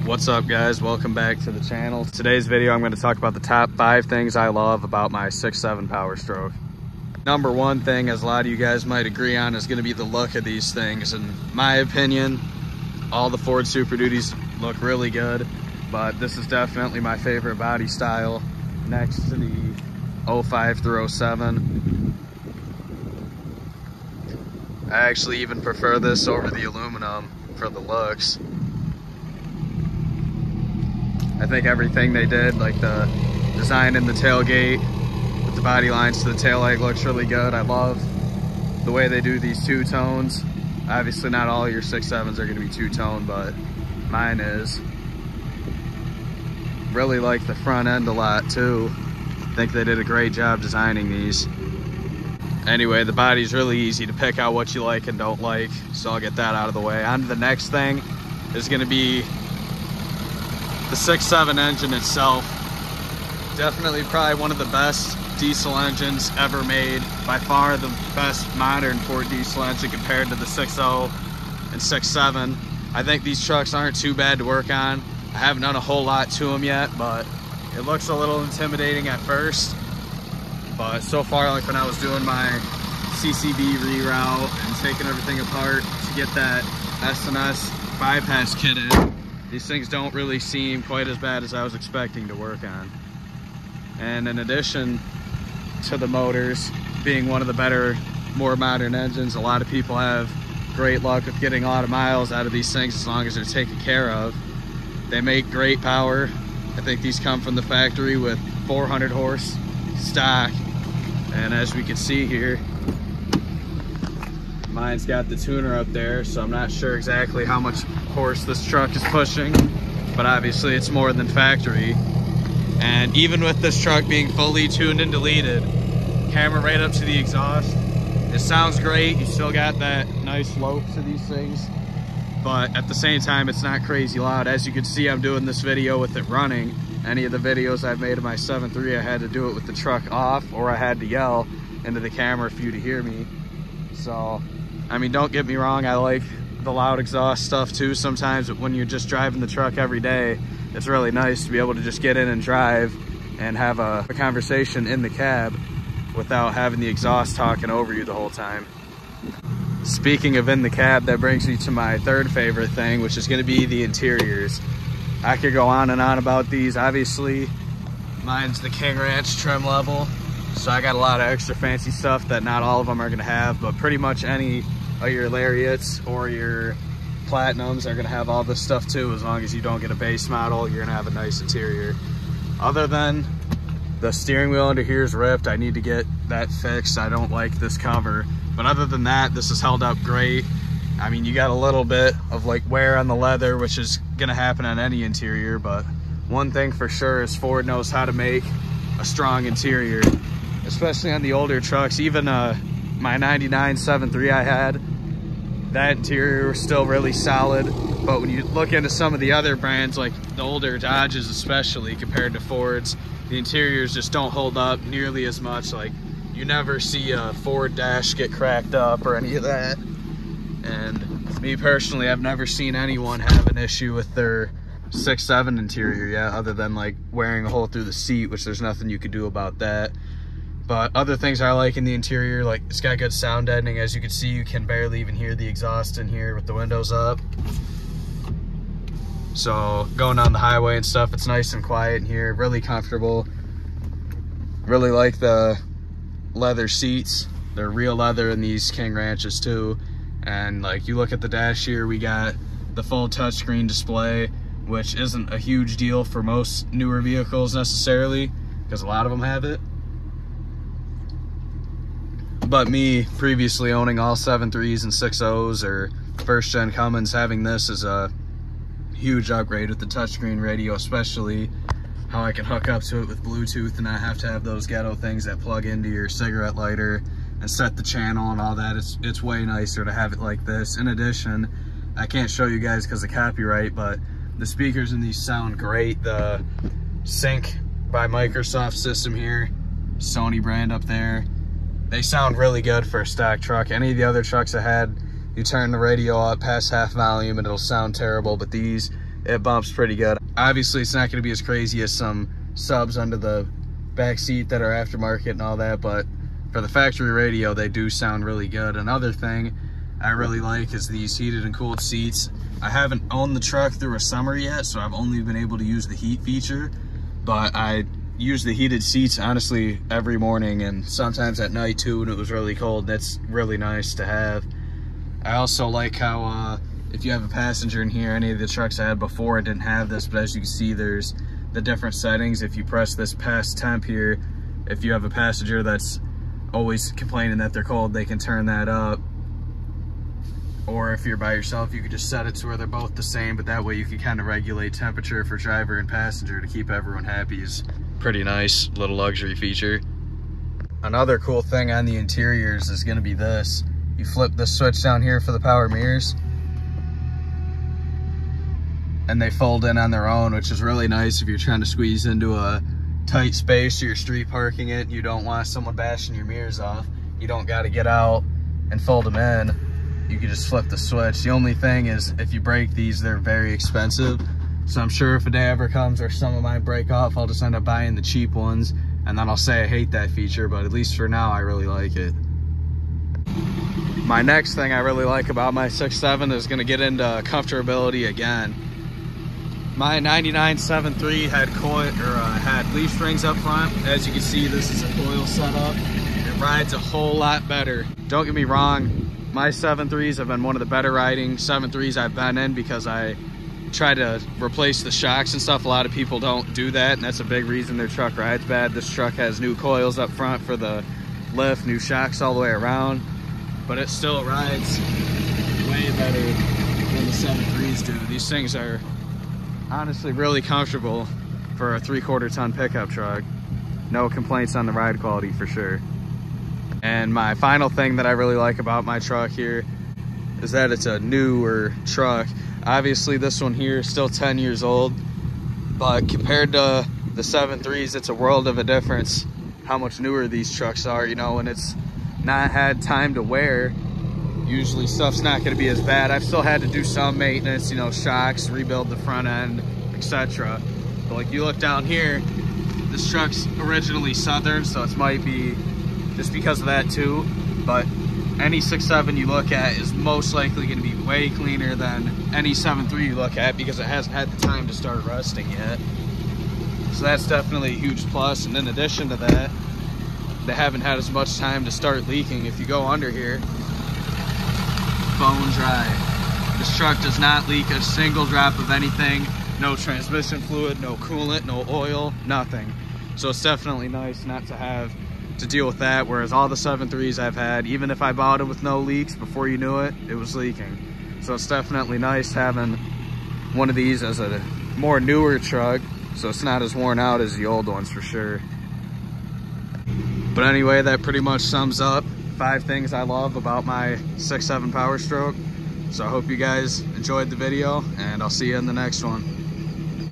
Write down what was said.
What's up, guys? Welcome back to the channel. Today's video I'm going to talk about the top 5 things I love about my 6.7 Powerstroke. Number one thing, as a lot of you guys might agree on, is going to be the look of these things. In my opinion, all the Ford Super Duties look really good, but this is definitely my favorite body style next to the 05 through 07. I actually even prefer this over the aluminum for the looks. I think everything they did, like the design in the tailgate with the body lines to the taillight, looks really good. I love the way they do these two-tones. Obviously not all your 6.7s are going to be two-tone, but mine is. Really like the front end a lot too. I think they did a great job designing these. Anyway, the body's really easy to pick out what you like and don't like, so I'll get that out of the way. On to the next thing is going to be the 6.7 engine itself. Definitely probably one of the best diesel engines ever made. By far the best modern Ford diesel engine compared to the 6.0 and 6.7. I think these trucks aren't too bad to work on. I haven't done a whole lot to them yet, but it looks a little intimidating at first. But so far, like when I was doing my CCB reroute and taking everything apart to get that S&S bypass kit in, these things don't really seem quite as bad as I was expecting to work on. And in addition to the motors being one of the better, more modern engines, a lot of people have great luck with getting a lot of miles out of these things as long as they're taken care of. They make great power. I think these come from the factory with 400 horse stock. And as we can see here, mine's got the tuner up there, so I'm not sure exactly how much horse this truck is pushing, but obviously it's more than factory. And even with this truck being fully tuned and deleted, camera right up to the exhaust, it sounds great. You still got that nice lope to these things, but at the same time it's not crazy loud. As you can see, I'm doing this video with it running. Any of the videos I've made of my 7.3, I had to do it with the truck off, or I had to yell into the camera for you to hear me. So I mean, don't get me wrong, I like the loud exhaust stuff too sometimes, but when you're just driving the truck every day, it's really nice to be able to just get in and drive and have a conversation in the cab without having the exhaust talking over you the whole time. Speaking of in the cab, that brings me to my third favorite thing, which is going to be the interiors. I could go on and on about these. Obviously, mine's the King Ranch trim level, so I got a lot of extra fancy stuff that not all of them are going to have, but pretty much any of your Lariats or your Platinums are going to have all this stuff too. As long as you don't get a base model, you're going to have a nice interior. Other than the steering wheel under here is ripped, I need to get that fixed. I don't like this cover, but other than that, this is held up great. I mean, you got a little bit of like wear on the leather, which is going to happen on any interior, but one thing for sure is Ford knows how to make a strong interior, especially on the older trucks. Even my 99 7.3 I had, that interior was still really solid. But when you look into some of the other brands, like the older Dodges especially compared to Fords, the interiors just don't hold up nearly as much. Like, you never see a Ford dash get cracked up or any of that. And me personally, I've never seen anyone have an issue with their 6.7 interior yet, other than like wearing a hole through the seat, which there's nothing you could do about that. But other things I like in the interior, like it's got good sound deadening. As you can see, you can barely even hear the exhaust in here with the windows up. So going down the highway and stuff, it's nice and quiet in here, really comfortable. Really like the leather seats. They're real leather in these King Ranches too. And like you look at the dash here, we got the full touchscreen display, which isn't a huge deal for most newer vehicles necessarily, because a lot of them have it. But me previously owning all 7.3s and 6.0s or first gen Cummins, having this is a huge upgrade with the touchscreen radio, especially how I can hook up to it with Bluetooth and not have to have those ghetto things that plug into your cigarette lighter and set the channel and all that. It's way nicer to have it like this. In addition, I can't show you guys because of copyright, but the speakers in these sound great. The Sync by Microsoft system here, Sony brand up there, they sound really good for a stock truck. Any of the other trucks I had, you turn the radio up past half volume and it'll sound terrible, but these, it bumps pretty good. Obviously, it's not going to be as crazy as some subs under the back seat that are aftermarket and all that, but for the factory radio, they do sound really good. Another thing I really like is these heated and cooled seats. I haven't owned the truck through a summer yet, so I've only been able to use the heat feature, but I use the heated seats honestly every morning and sometimes at night too when it was really cold. That's really nice to have. I also like how if you have a passenger in here, any of the trucks I had before didn't have this, but as you can see, there's the different settings. If you press this past temp here, if you have a passenger that's always complaining that they're cold, they can turn that up. Or if you're by yourself, you could just set it to where they're both the same, but that way you can kind of regulate temperature for driver and passenger to keep everyone happy. Is pretty nice little luxury feature. Another cool thing on the interiors is going to be this. You flip the switch down here for the power mirrors, and they fold in on their own, which is really nice if you're trying to squeeze into a tight space or you're street parking it. You don't want someone bashing your mirrors off. You don't got to get out and fold them in. You can just flip the switch. The only thing is, if you break these, they're very expensive. So I'm sure if a day ever comes where some of mine break off, I'll just end up buying the cheap ones, and then I'll say I hate that feature, but at least for now, I really like it. My next thing I really like about my 6.7 is gonna get into comfortability again. My 99 7.3 had leaf springs up front. As you can see, this is a coil setup. It rides a whole lot better. Don't get me wrong, my 7.3s have been one of the better riding 7.3s I've been in because I try to replace the shocks and stuff. A lot of people don't do that, and that's a big reason their truck rides bad. This truck has new coils up front for the lift, new shocks all the way around, but it still rides way better than the 7.3s do. These things are honestly really comfortable for a 3/4 ton pickup truck. No complaints on the ride quality for sure. And my final thing that I really like about my truck here is that it's a newer truck. Obviously this one here is still 10 years old, but compared to the 7.3s, it's a world of a difference how much newer these trucks are. You know, when it's not had time to wear, usually stuff's not going to be as bad. I've still had to do some maintenance, you know, shocks, rebuild the front end, etc. But like you look down here, this truck's originally Southern, so it might be just because of that too. But any 6.7 you look at is most likely going to be way cleaner than any 7.3 you look at because it hasn't had the time to start rusting yet. So that's definitely a huge plus. And in addition to that, they haven't had as much time to start leaking. If you go under here, bone dry. This truck does not leak a single drop of anything. No transmission fluid, no coolant, no oil, nothing. So it's definitely nice not to have to deal with that, whereas all the 7.3s I've had, even if I bought it with no leaks, before you knew it, it was leaking. So it's definitely nice having one of these as a more newer truck, so it's not as worn out as the old ones for sure. But anyway, that pretty much sums up 5 things I love about my 6.7 Powerstroke. So I hope you guys enjoyed the video, and I'll see you in the next one.